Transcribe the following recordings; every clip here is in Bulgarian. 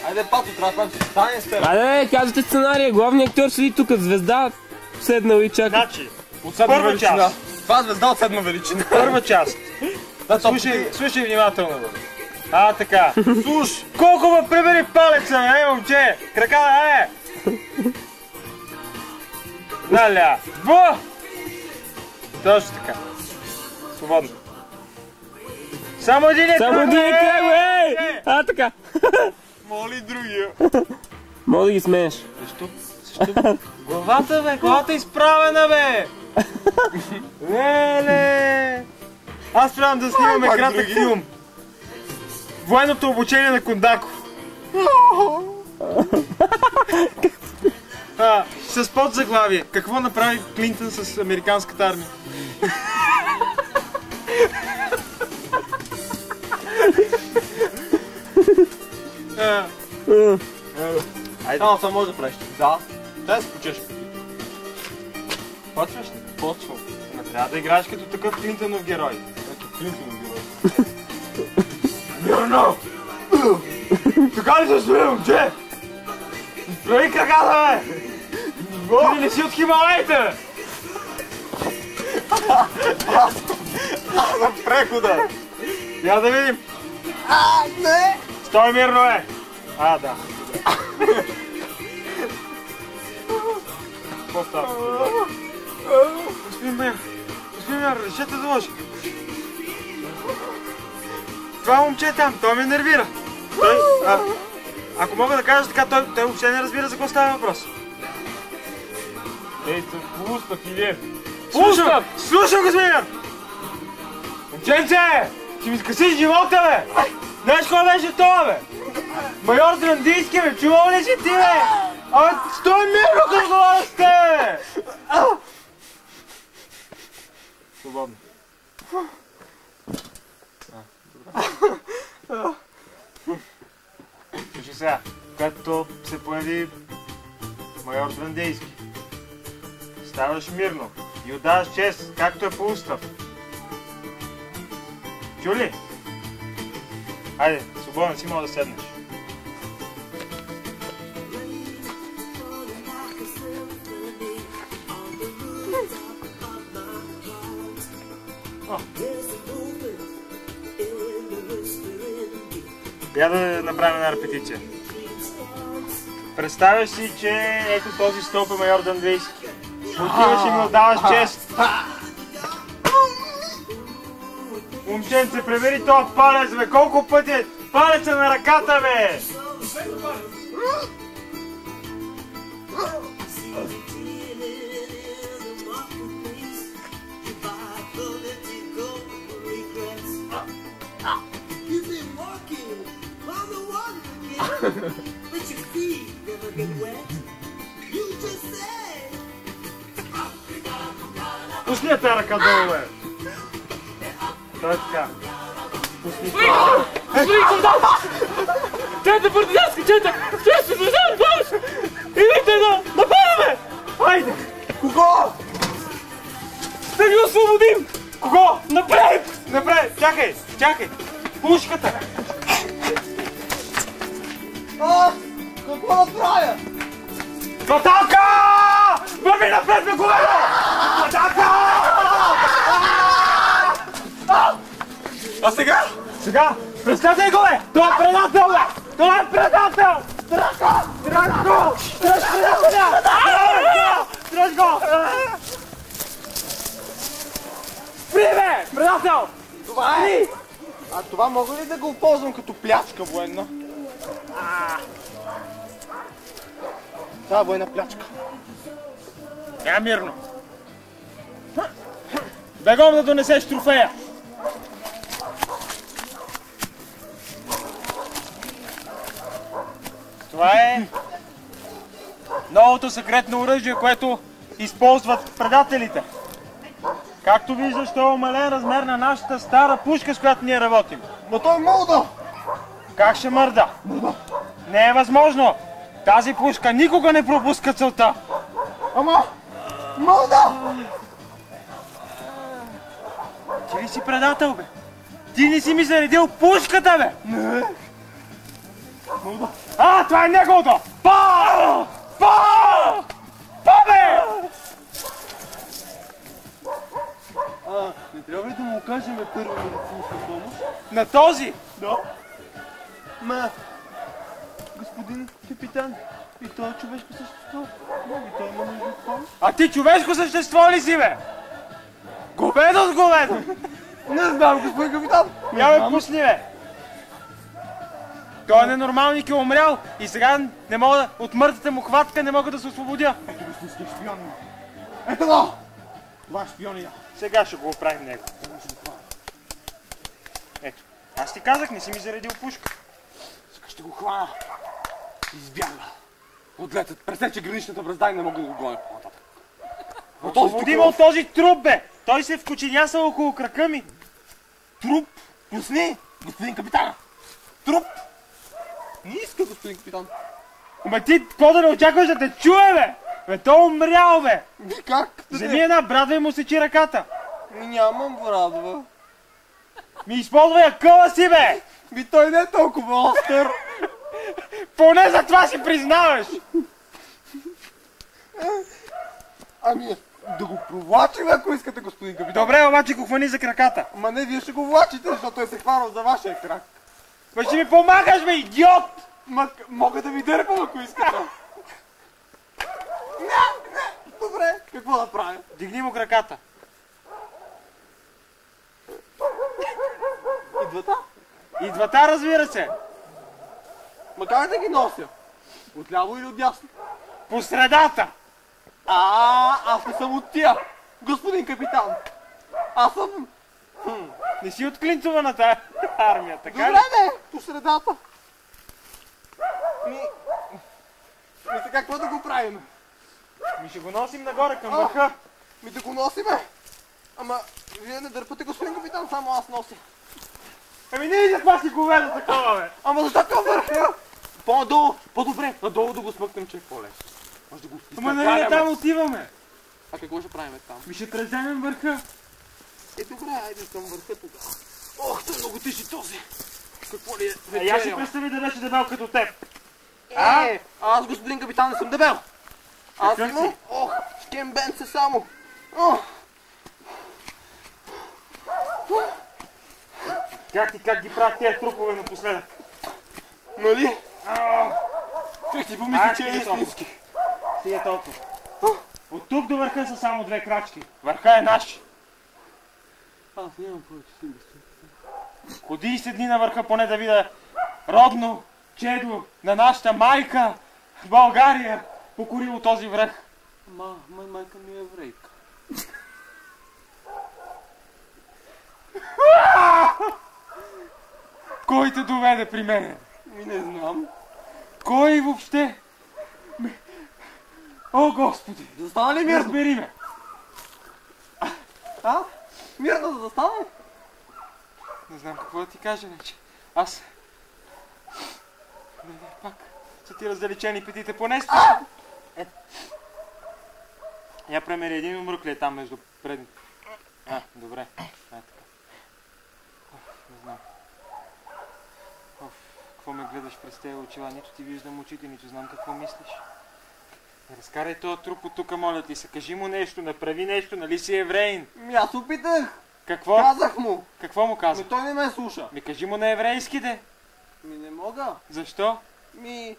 Айде, Пато, трябва да стане с теб. Айде, казвате сценария. Главният актьор седи тук, звезда, седнал и чака. Значи, От седма първа величина. част. Това е звезда от седма величина. Първа част. Слушай внимателно. Така. Слуш, колко ме прибери палеца, момче! Крака, Наля! Точно така. Свободно. Само един е Само един е край, ей! Така. Моли другия. Мога да ги смееш. Защо? Главата, бе! Главата е изправена, бе! Леле! Аз трябвам да снимаме кратък филм. Военното обучение на Кондаков. С подзаглавие. Какво направи Клинтън с американската армия? Айде. Това може да правиш. Да. Дай се почеш. Почваш ли? Почвам. Не трябва да играеш като такъв Клинтънов герой. Ето, Клинтон герой. Мирно! Така ли се стои, момче? Прави краката, бе! Ти не си от Хималаите, бе! Аз съм прехода. Я да видим. Не! Стой мирно, бе! Да. Какво става? Господин Мер, решете да лъжа. Това момче там, той ме нервира. Ако мога да кажа така, той въобще не разбира за какво става въпрос. Ей, Плустав, Илиев. Слушам, господин Мер! Момченце! Ще ми скъсиш живота, бе! Знаеш кой беше това, бе? Майор Драндийски, бе! Чувал ли си ти, бе? Стой мирно, като това сте! Свободно. Слушай сега, като се появи майор Драндийски, ставаш мирно и отдаваш чест, както е по устав. Чули? Хайде, свободен си, мога да седнеш. Я да направим една репетиция. Представяш си, че ето този стълб е майор Драндийски. Отиваш и ми отдаваш чест. Момченце, пребери този палец, бе! Колко пъти е палеца на ръката, бе! Пусни я тази ръка долу, бе! Той е така. Пусни това. Господин Кондаков! Чета партизанска чета! Ще се държавам помощ! Идите да нападаме! Хайде! Кого? Да ви освободим! Кого? Напред! Напред! Чакай! Пушката! Какво да правя? Баталка! Върви напред, бе, говедо! Баталка! А сега? Сега! Прескачай го, бе! Той е предател, бе! Той е предател! Драко! Дръж предателя! Дръж го! Спри, бе! Предател! Това е! А това мога ли да го ползвам като плячка военна? Да, военна плячка. Я мирно! Бегом да донесеш трофея! Това е новото секретно оръжие, което използват предателите. Както виждаш, това е умален размер на нашата стара пушка, с която ние работим. Но той мълда! Как ще мърда? Не е възможно! Тази пушка никога не пропуска целта! Ама! Мълда! Ти ли си предател, бе? Ти не си ми заредил пушката, бе! Не. Това е неговото! Па! Бе! Не трябва ли да му кажем първа медицинска помощ? На този! Да. Ма, господин капитан, и той е човешко същество. И той има нужда от помощ. А ти човешко същество ли си, бе? Говедо с говедо! Не знам, господин капитан. Няма пусни, бе! Той е ненормалник, е умрял и сега не мога да, от мъртвата му хватка не мога да се освободя. Ето го истински шпион. Ето го! Това е шпиония. Сега ще го оправим него. Ето, аз ти казах, не си ми заредил пушка. Сега ще го хвана. Избяга. Отлетът пресече граничната бръзда и не мога да го гоня по-нататък. Освободи ме от този труп, бе! Той се вкоченяса около крака ми. Труп? Пусни, господин капитан! Труп! Не иска, господин капитан. Ама ти, какво да не очакваш да те чуе, бе? Бе, той умрял, бе! Ви как? Вземи една брадва и му сечи ръката. Нямам брадва. Ми използвай акъла си, бе! Той не е толкова остър. Поне за това си признаваш! Ами, да го провлачим, ако искате, господин капитан. Добре, обаче го хвани за краката. Ма не, вие ще го влачите, защото той се хванал за вашия крак. Ма ще ми помагаш, бе, идиот! Ма, мога да ви дърпам, ако искате. Не, добре, какво да правя? Дигни му краката. Идвата? Идвата, разбира се. Ма как да ги нося? Отляво или отдясно? По средата. Аз не съм от тия, господин капитан. Аз съм... Не си от клинцованата армия, така Добре, ли? не, по средата. Ми сега какво да го правим? Ми ще го носим нагоре към върха. Ми да го носиме. Ама, вие не дърпате, господин капитан, само аз нося. Ами не за това си говедо такова, бе. Ама защо към върха? По-надолу, по-добре, надолу да го смъкнем, че е по-лесно. Може да го Ама нали там отиваме? А какво ще правим там? Ми ще треземем върха. Добре, айде към върха тогава. Ох, той много тежи този. Какво ли е? Я си представи да беше дебел като теб. Аз, господин капитан, не съм дебел. Аз Какъв имам... си? Шкембенце само. Как ги правят тези трупове напоследък? Нали? Чух ти помисли, че е стига толкова. истински. Стига толкова. От тук до върха са само 2 крачки. Върха е наш. Аз нямам повече сили. Ходи и седни на върха, поне да видя родно чедо на нашата майка България покорило този връх. Майка ми е еврейка. Кой те доведе при мене? Ми не знам. Кой въобще? О, Господи! Застана ли мирно? Разбери ме! Мирно да застана? Не знам какво да ти кажа вече. Аз... Не, пак са ти раздалечени петите понести. Я премери един умрък ли е там между предните. Добре. Така. Не знам. Какво ме гледаш през тези очила? Нито ти виждам очите, нито знам какво мислиш. Разкарай този труп от тука, моля ти се. Кажи му нещо, направи нещо, нали си евреин? Аз опитах. Какво? Казах му. Какво му каза? Той не ме слуша. Ми кажи му на еврейски, де. Не мога. Защо? Не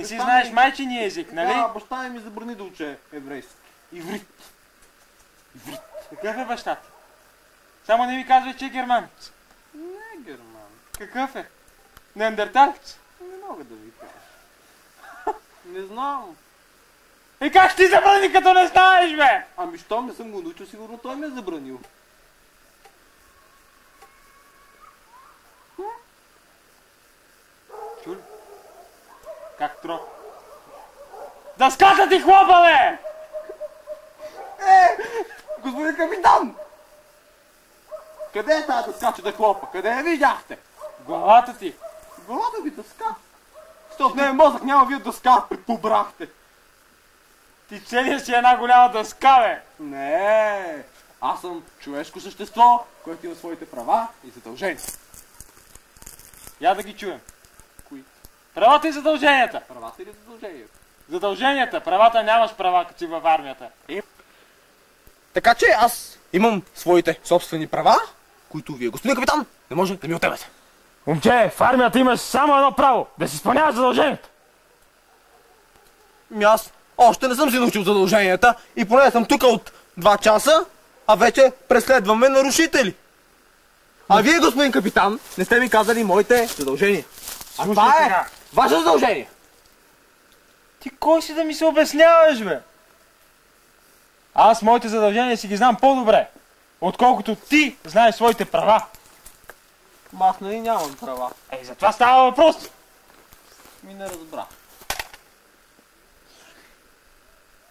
си знаеш майчиния език, нали? Да, баща ми забрани да уча еврейски. Иврит. Какъв е баща ти? Само не ми казвай, че е германец. Не, герман. Какъв е? Неандерталец? Не мога да ви кажа. Не знам. Как ще ти забрани, като не знаеш, бе? Ами, щом не съм го научил, сигурно той ме е забранил. Чули? Как тро? Дъската ти хлопа, бе! Господин капитан! Къде е тази дъска, че да хлопа? Къде я видяхте? Главата ти! Главата ви дъска? Защото не е мозък, няма вие дъска, предпобрахте. Ти целият си една голяма дъска, бе! Не, аз съм човешко същество, което има своите права и задължения. Я да ги чуем. Кои? Правата и задълженията. Правата или задълженията? Задълженията. Правата нямаш права, като си във армията. Така че аз имам своите собствени права, които вие, господин капитан, не може да ми отнемете. Момче, в армията имаш само едно право. Да си изпълняваш задълженията. Аз още не съм си научил задълженията и поне съм тук от 2 часа, а вече преследваме нарушители. А вие, господин капитан, не сте ми казали моите задължения. А това е сега. ваше задължение. Ти кой си да ми се обясняваш, бе? Аз моите задължения си ги знам по-добре, отколкото ти знаеш своите права. Аз нали нямам права. Ей, за това става въпрос. Ми не разбра.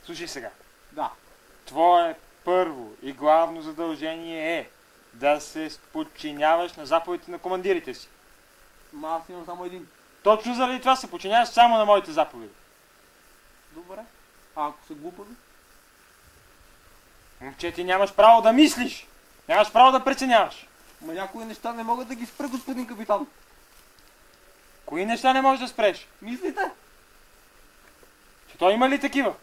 Слушай сега. Да. Твое първо и главно задължение е да се подчиняваш на заповедите на командирите си. Аз имам само един. Точно заради това се подчиняваш само на моите заповеди. Добре. А ако са глупави? Момче, ти нямаш право да мислиш. Нямаш право да преценяваш. Ма някои неща не могат да ги спра, господин капитан. Кои неща не можеш да спреш? Мислите? Че той има ли такива?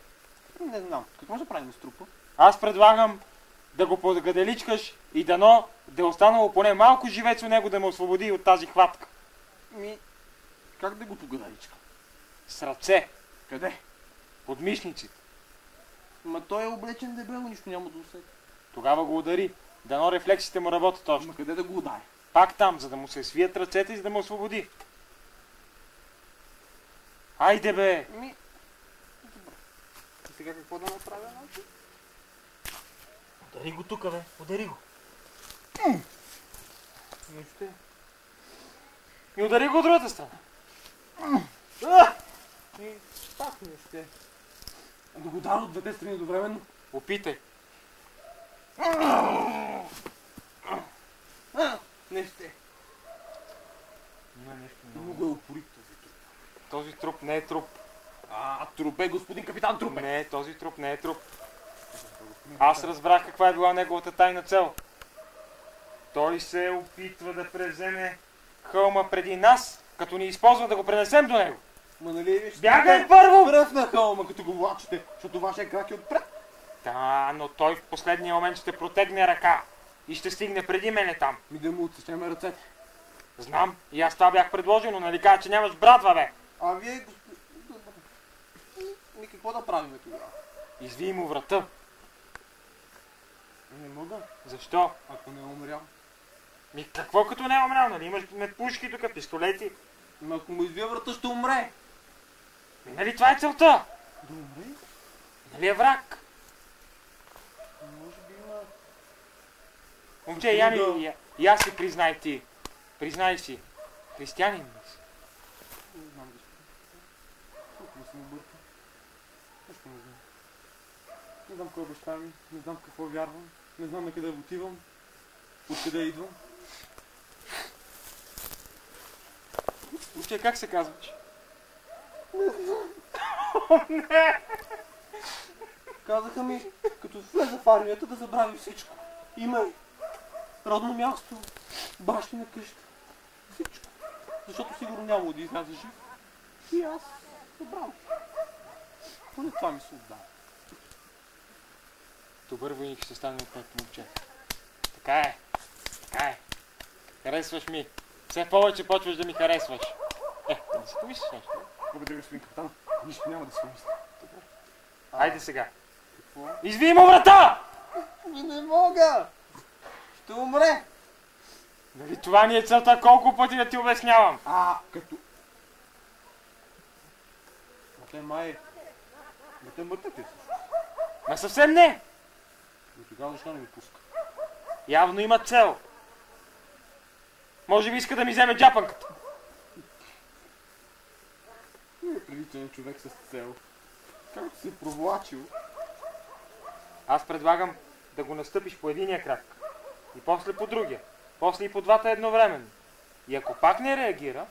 Не знам. Какво може да правим с трупа? Аз предлагам да го погаделичкаш и дано да е останало поне малко живец у него да ме освободи от тази хватка. Как да го погадаричка? С ръце, Къде? под мишниците. Ма той е облечен дебело, нищо няма да усети. Тогава го удари. Дано рефлексите му работят още. Ма къде да го удари? Пак там, за да му се свият ръцете и за да ме освободи. Айде бе! Добре. И сега какво да направя? Удари го тука, бе. Удари го. Нищо. И удари го от другата страна. Пак не ще. Да го дара от двете страни едновременно. Опитай. Не ще. Има нещо Много е упорит този труп. Този труп не е труп. Труп е, господин капитан, труп е. Не, този труп не е труп. Аз разбрах каква е била неговата тайна цел. Той се опитва да превземе хълма преди нас, като ни използва да го пренесем до него. Ма нали виж? Бягай първо! Пръв на хълма, като го влачите, защото вашия крак е отпред. Да, но той в последния момент ще протегне ръка и ще стигне преди мене там. Ми да му отсечеме ръцете. Знам, и аз това бях предложил, но нали кажа, че нямаш братва, бе. А вие, господин... Ми какво да правим тогава? Изви му врата. Не мога, Защо? ако не е умрял. Ми какво като не е умрял, нали? Имаш пушки тук, пистолети. Но ако му извия врата, ще умре. Ми, нали това е целта? Да умре? Нали е враг? Може би има... Момче, я си признай ти. Признай си. Християнин ли си? Не знам, господин. Толкова съм объркан. Нещо не знам. Не знам кой е баща ми, не знам какво вярвам, не знам на къде отивам, откъде идвам. Момче, как се казваш? Казаха ми, като влезе в армията, да забрави всичко. Име, родно място, бащина къща. Всичко. Защото сигурно няма да изляза жив. И аз забравям. Поне това ми се отдава. Добър войник ще стане от теб, момче. Така е. Така е. Харесваш ми. Все повече почваш да ми харесваш. Да не си помислиш нещо. Благодаря, господин капитан. Нищо няма да си мисля. Айде сега. Какво? Изви му врата! Не мога! Ще умре! Нали това ни е целта, колко пъти да ти обяснявам? Като... Но те май... Но те мъртвите също. Ма съвсем не. Но тогава защо не ми пуска? Явно има цел. Може би иска да ми вземе джапанката. Прилича на човек с цел. Както се провлачил. Аз предлагам да го настъпиш по единия крак. И после по другия. После и по двата едновременно. И ако пак не реагира,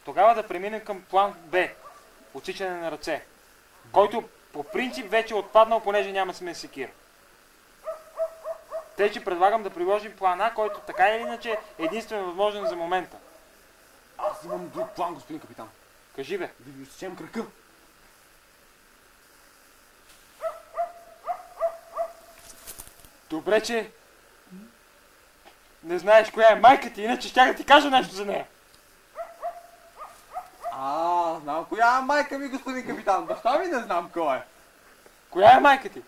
тогава да преминем към план Б. Отсичане на ръце. Който по принцип вече е отпаднал, понеже няма сме секира. Тъй, че предлагам да приложим план А, който така или иначе е единствено възможен за момента. Аз имам друг план, господин капитан. Кажи бе. Да ви отсечем крака. Добре, че не знаеш коя е майка ти, иначе ще да ти кажа нещо за нея. Знам коя е майка ми, господин капитан. Баща ми не знам кой е. Коя е майка ти?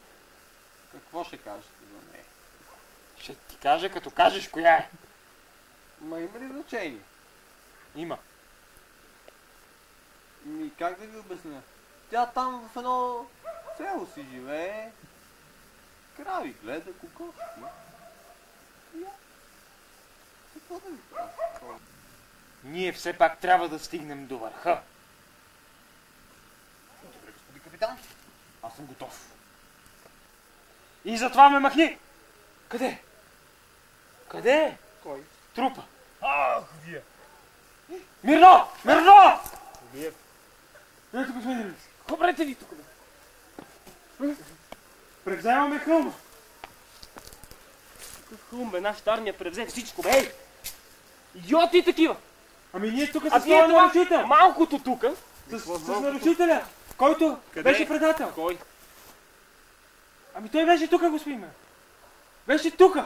Какво ще кажете за нея? Ще ти кажа, като кажеш коя е. Ма има ли значение? Има. Как да ви обясня? Тя там в едно село си живее. Крави гледа, кокошки. Какво да ви кажа? Ние все пак трябва да стигнем до върха. Добре, господин капитан. Аз съм готов. И затова ме махни! Къде? Къде? Кой? Трупа. Ах, вие! Мирно! Мирно! Вие... Ето го сменим. Хубрете ви тук. Превземаме хълма. Какъв хълм бе, нашата армия превзе всичко, бе! Идиоти такива! Ами ние тук А с вие този това нарушител. малкото тука? С нарушителя, който Къде? беше предател. Кой? Ами той беше тук, господин. Беше тук.